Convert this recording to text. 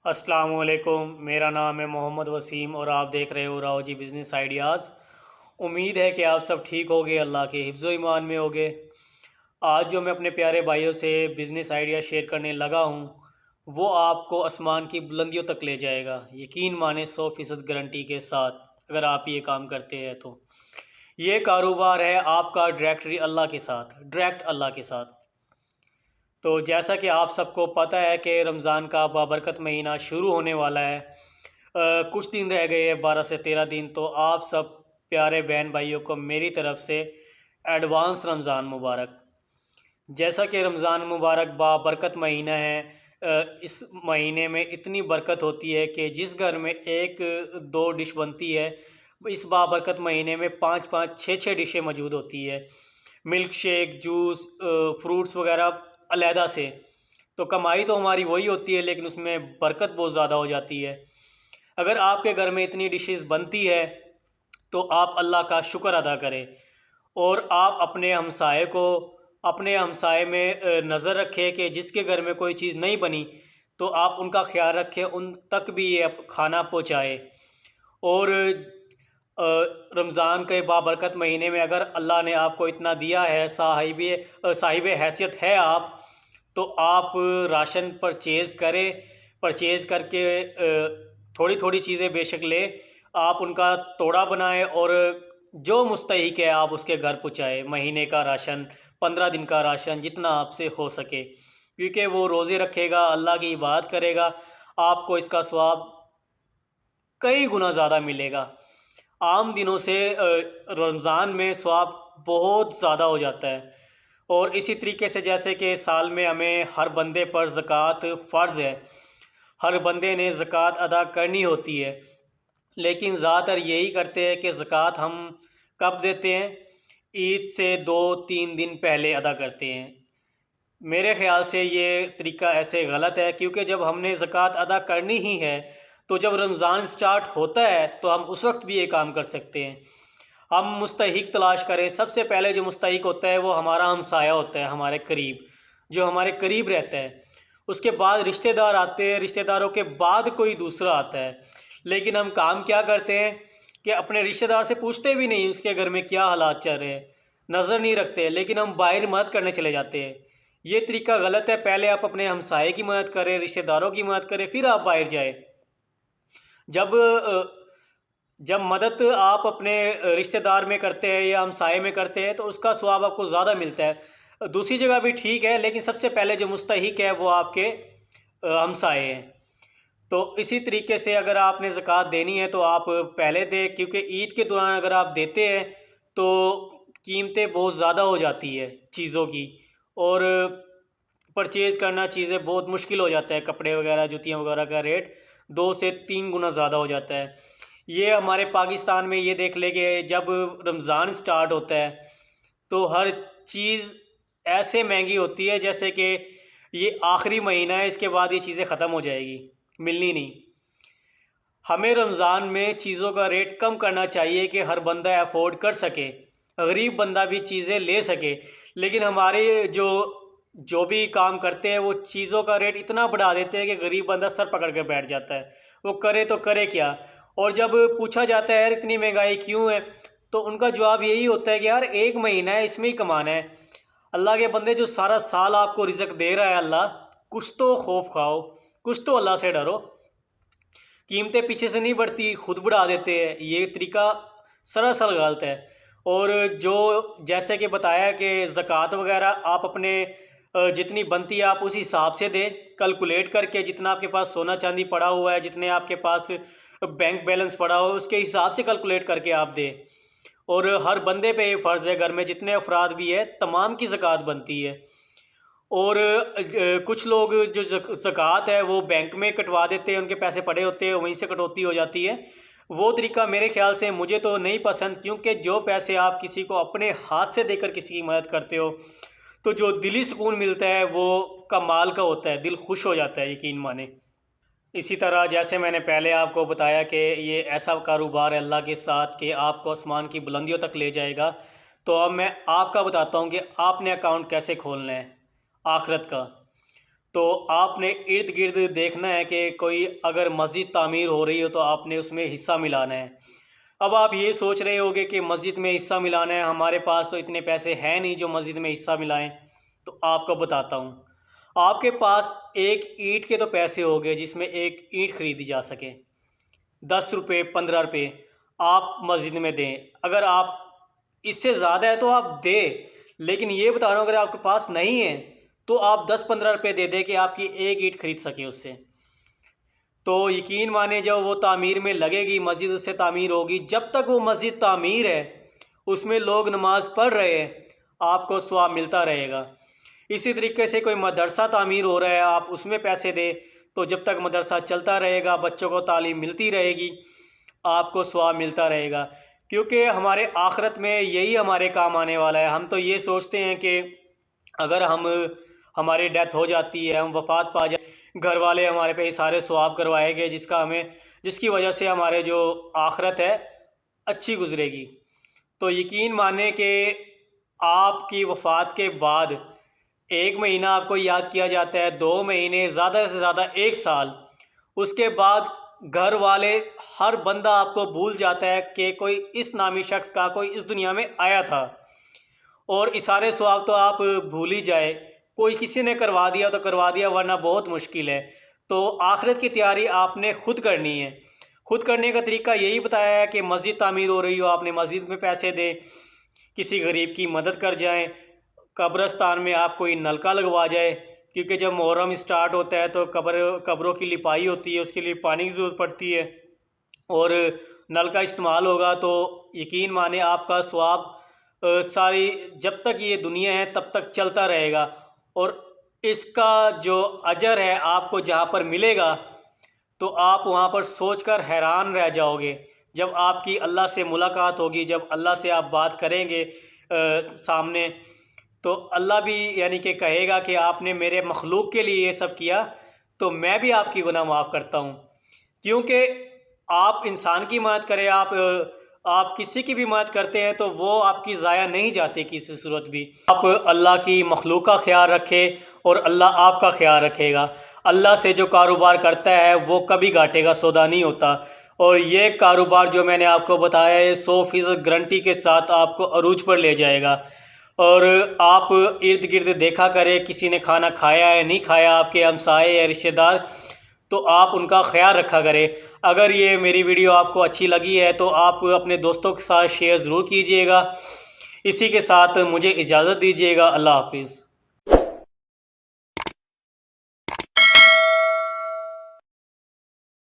السلام علیکم، میرا نام ہے محمد وسیم اور آپ دیکھ رہے ہو راؤ جی بزنس آئیڈیاز۔ امید ہے کہ آپ سب ٹھیک ہوگے، اللہ کے حفظ و ایمان میں ہوگے۔ آج جو میں اپنے پیارے بھائیوں سے بزنس آئیڈیا شیئر کرنے لگا ہوں وہ آپ کو آسمان کی بلندیوں تک لے جائے گا، یقین مانیں 100% گارنٹی کے ساتھ اگر آپ یہ کام کرتے ہیں تو۔ یہ کاروبار ہے آپ کا ڈائریکٹری اللہ کے ساتھ، ڈائریکٹ اللہ کے ساتھ۔ تو جیسا کہ آپ سب کو پتہ ہے کہ رمضان کا بابرکت مہینہ شروع ہونے والا ہے، کچھ دن رہ گئے ہیں، 12 سے 13 دن۔ تو آپ سب پیارے بہن بھائیوں کو میری طرف سے ایڈوانس رمضان مبارک۔ جیسا کہ رمضان مبارک بابرکت مہینہ ہے، اس مہینے میں اتنی برکت ہوتی ہے کہ جس گھر میں ایک دو ڈش بنتی ہے، اس بابرکت مہینے میں 5 6 ڈشیں موجود ہوتی ہے، ملک شیک، جوس، فروٹس وغیرہ علیحدہ سے۔ تو کمائی تو ہماری وہی ہوتی ہے لیکن اس میں برکت بہت زیادہ ہو جاتی ہے۔ اگر آپ کے گھر میں اتنی ڈشز بنتی ہے تو آپ اللہ کا شکر ادا کریں، اور آپ اپنے ہمسائے میں نظر رکھیں کہ جس کے گھر میں کوئی چیز نہیں بنی تو آپ ان کا خیال رکھیں، ان تک بھی یہ کھانا پہنچائے۔ اور رمضان کے بابرکت مہینے میں اگر اللہ نے آپ کو اتنا دیا ہے، صاحب حیثیت ہے آپ، تو آپ راشن پرچیز کریں، پرچیز کر کے تھوڑی تھوڑی چیزیں بے شک لیں، آپ ان کا توڑا بنائیں اور جو مستحق ہے آپ اس کے گھر پہنچائیں۔ مہینے کا راشن، 15 دن کا راشن، جتنا آپ سے ہو سکے، کیونکہ وہ روزے رکھے گا، اللہ کی عبادت کرے گا، آپ کو اس کا ثواب کئی گنا زیادہ ملے گا۔ عام دنوں سے رمضان میں ثواب بہت زیادہ ہو جاتا ہے۔ اور اسی طریقے سے جیسے کہ سال میں ہمیں ہر بندے پر زکوٰۃ فرض ہے، ہر بندے نے زکوٰۃ ادا کرنی ہوتی ہے، لیکن زیادہ تر یہی کرتے ہیں کہ زکوٰۃ ہم کب دیتے ہیں؟ عید سے 2 3 دن پہلے ادا کرتے ہیں۔ میرے خیال سے یہ طریقہ ایسے غلط ہے، کیونکہ جب ہم نے زکوٰۃ ادا کرنی ہی ہے تو جب رمضان سٹارٹ ہوتا ہے تو ہم اس وقت بھی یہ کام کر سکتے ہیں۔ ہم مستحق تلاش کریں۔ سب سے پہلے جو مستحق ہوتا ہے وہ ہمارا ہمسایہ ہوتا ہے، ہمارے قریب، جو ہمارے قریب رہتا ہے۔ اس کے بعد رشتہ دار آتے ہیں، رشتہ داروں کے بعد کوئی دوسرا آتا ہے۔ لیکن ہم کام کیا کرتے ہیں کہ اپنے رشتہ دار سے پوچھتے بھی نہیں اس کے گھر میں کیا حالات چل رہے ہیں، نظر نہیں رکھتے، لیکن ہم باہر مدد کرنے چلے جاتے ہیں۔ یہ طریقہ غلط ہے۔ پہلے آپ اپنے ہمسائے کی مدد کریں، رشتہ داروں کی مدد کریں، پھر آپ باہر جائیں۔ جب مدد آپ اپنے رشتہ دار میں کرتے ہیں یا ہمسائے میں کرتے ہیں تو اس کا ثواب آپ کو زیادہ ملتا ہے۔ دوسری جگہ بھی ٹھیک ہے، لیکن سب سے پہلے جو مستحق ہے وہ آپ کے ہمسائے ہیں۔ تو اسی طریقے سے اگر آپ نے زکوٰۃ دینی ہے تو آپ پہلے دیں، کیونکہ عید کے دوران اگر آپ دیتے ہیں تو قیمتیں بہت زیادہ ہو جاتی ہے چیزوں کی، اور پرچیز کرنا چیزیں بہت مشکل ہو جاتا ہے، کپڑے وغیرہ، جوتیاں وغیرہ کا ریٹ 2 سے 3 گنا زیادہ ہو جاتا ہے۔ یہ ہمارے پاکستان میں یہ دیکھ لے کہ جب رمضان سٹارٹ ہوتا ہے تو ہر چیز ایسے مہنگی ہوتی ہے جیسے کہ یہ آخری مہینہ ہے، اس کے بعد یہ چیزیں ختم ہو جائے گی، ملنی نہیں۔ ہمیں رمضان میں چیزوں کا ریٹ کم کرنا چاہیے کہ ہر بندہ افورڈ کر سکے، غریب بندہ بھی چیزیں لے سکے، لیکن ہمارے جو بھی کام کرتے ہیں وہ چیزوں کا ریٹ اتنا بڑھا دیتے ہیں کہ غریب بندہ سر پکڑ کے بیٹھ جاتا ہے، وہ کرے تو کرے کیا۔ اور جب پوچھا جاتا ہے یار اتنی مہنگائی کیوں ہے تو ان کا جواب یہی ہوتا ہے کہ یار ایک مہینہ ہے، اس میں ہی کمانا ہے۔ اللہ کے بندے، جو سارا سال آپ کو رزق دے رہا ہے اللہ، کچھ تو خوف کھاؤ، کچھ تو اللہ سے ڈرو۔ قیمتیں پیچھے سے نہیں بڑھتی، خود بڑھا دیتے ہیں، یہ طریقہ سراسر غلط ہے۔ اور جو جیسے کہ بتایا کہ زکوٰۃ وغیرہ آپ اپنے جتنی بنتی ہے آپ اسی حساب سے دیں، کیلکولیٹ کر کے، جتنا آپ کے پاس سونا چاندی پڑا ہوا ہے، جتنے آپ کے پاس بینک بیلنس پڑا ہو، اس کے حساب سے کیلکولیٹ کر کے آپ دیں۔ اور ہر بندے پہ یہ فرض ہے، گھر میں جتنے افراد بھی ہے تمام کی زکوٰۃ بنتی ہے۔ اور کچھ لوگ جو زکوٰۃ ہے وہ بینک میں کٹوا دیتے ہیں، ان کے پیسے پڑے ہوتے ہیں، وہیں سے کٹوتی ہو جاتی ہے۔ وہ طریقہ میرے خیال سے مجھے تو نہیں پسند، کیونکہ جو پیسے آپ کسی کو اپنے ہاتھ سے دے کر کسی کی مدد کرتے ہو تو جو دلی سکون ملتا ہے وہ کمال کا ہوتا ہے، دل خوش ہو جاتا ہے، یقین مانیں۔ اسی طرح جیسے میں نے پہلے آپ کو بتایا کہ یہ ایسا کاروبار ہے اللہ کے ساتھ کہ آپ کو آسمان کی بلندیوں تک لے جائے گا۔ تو اب میں آپ کا بتاتا ہوں کہ آپ نے اکاؤنٹ کیسے کھولنا ہے آخرت کا۔ تو آپ نے ارد گرد دیکھنا ہے کہ کوئی اگر مسجد تعمیر ہو رہی ہو تو آپ نے اس میں حصہ ملانا ہے۔ اب آپ یہ سوچ رہے ہوگے کہ مسجد میں حصہ ملانا ہے، ہمارے پاس تو اتنے پیسے ہیں نہیں جو مسجد میں حصہ ملائیں۔ تو آپ کو بتاتا ہوں، آپ کے پاس ایک اینٹ کے تو پیسے ہو گئے جس میں ایک اینٹ خریدی جا سکے، 10 روپے 15 روپے آپ مسجد میں دیں۔ اگر آپ اس سے زیادہ ہے تو آپ دیں، لیکن یہ بتا رہا ہوں اگر آپ کے پاس نہیں ہے تو آپ 10 15 روپے دے دیں کہ آپ کی ایک اینٹ خرید سکیں اس سے۔ تو یقین مانے جب وہ تعمیر میں لگے گی، مسجد اس سے تعمیر ہوگی، جب تک وہ مسجد تعمیر ہے اس میں لوگ نماز پڑھ رہے ہیں، آپ کو ثواب ملتا رہے گا۔ اسی طریقے سے کوئی مدرسہ تعمیر ہو رہا ہے، آپ اس میں پیسے دیں تو جب تک مدرسہ چلتا رہے گا، بچوں کو تعلیم ملتی رہے گی، آپ کو ثواب ملتا رہے گا، کیونکہ ہمارے آخرت میں یہی ہمارے کام آنے والا ہے۔ ہم تو یہ سوچتے ہیں کہ اگر ہماری ڈیتھ ہو جاتی ہے، ہم وفات پا جائیں، گھر والے ہمارے پہ سارے ثواب کروائے گے جس کی وجہ سے ہمارے جو آخرت ہے اچھی گزرے گی۔ تو یقین مانیں کہ آپ کی وفات کے بعد 1 مہینہ آپ کو یاد کیا جاتا ہے، 2 مہینے، زیادہ سے زیادہ 1 سال، اس کے بعد گھر والے ہر بندہ آپ کو بھول جاتا ہے کہ کوئی اس نامی شخص کا کوئی اس دنیا میں آیا تھا، اور اشارے ثواب تو آپ بھول ہی جائے، کوئی کسی نے کروا دیا تو کروا دیا، ورنہ بہت مشکل ہے۔ تو آخرت کی تیاری آپ نے خود کرنی ہے۔ خود کرنے کا طریقہ یہی بتایا ہے کہ مسجد تعمیر ہو رہی ہو، آپ نے مسجد میں پیسے دیں، کسی غریب کی مدد کر جائیں، قبرستان میں آپ کوئی نلکا لگوا جائے، کیونکہ جب محرم اسٹارٹ ہوتا ہے تو قبروں کی لپائی ہوتی ہے، اس کے لیے پانی کی ضرورت پڑتی ہے، اور نل کا استعمال ہوگا تو یقین مانے آپ کا ثواب ساری جب تک یہ دنیا ہے تب تک چلتا رہے گا، اور اس کا جو اجر ہے آپ کو جہاں پر ملے گا تو آپ وہاں پر سوچ کر حیران رہ جاؤ گے۔ جب آپ کی اللہ سے ملاقات ہوگی، جب اللہ سے آپ بات کریں گے سامنے، تو اللہ بھی یعنی کہ کہے گا کہ آپ نے میرے مخلوق کے لیے یہ سب کیا تو میں بھی آپ کی گناہ معاف کرتا ہوں۔ کیونکہ آپ انسان کی مدد کریں، آپ کسی کی بھی مدد کرتے ہیں تو وہ آپ کی ضائع نہیں جاتی کسی صورت بھی۔ آپ اللہ کی مخلوق کا خیال رکھیں اور اللہ آپ کا خیال رکھے گا۔ اللہ سے جو کاروبار کرتا ہے وہ کبھی گھاٹے کا سودا نہیں ہوتا، اور یہ کاروبار جو میں نے آپ کو بتایا ہے 100% گارنٹی کے ساتھ آپ کو عروج پر لے جائے گا۔ اور آپ ارد گرد دیکھا کریں کسی نے کھانا کھایا ہے نہیں کھایا، آپ کے ہمسائے یا رشتہ دار، تو آپ ان کا خیال رکھا کریں۔ اگر یہ میری ویڈیو آپ کو اچھی لگی ہے تو آپ اپنے دوستوں کے ساتھ شیئر ضرور کیجئے گا۔ اسی کے ساتھ مجھے اجازت دیجیے گا، اللہ حافظ۔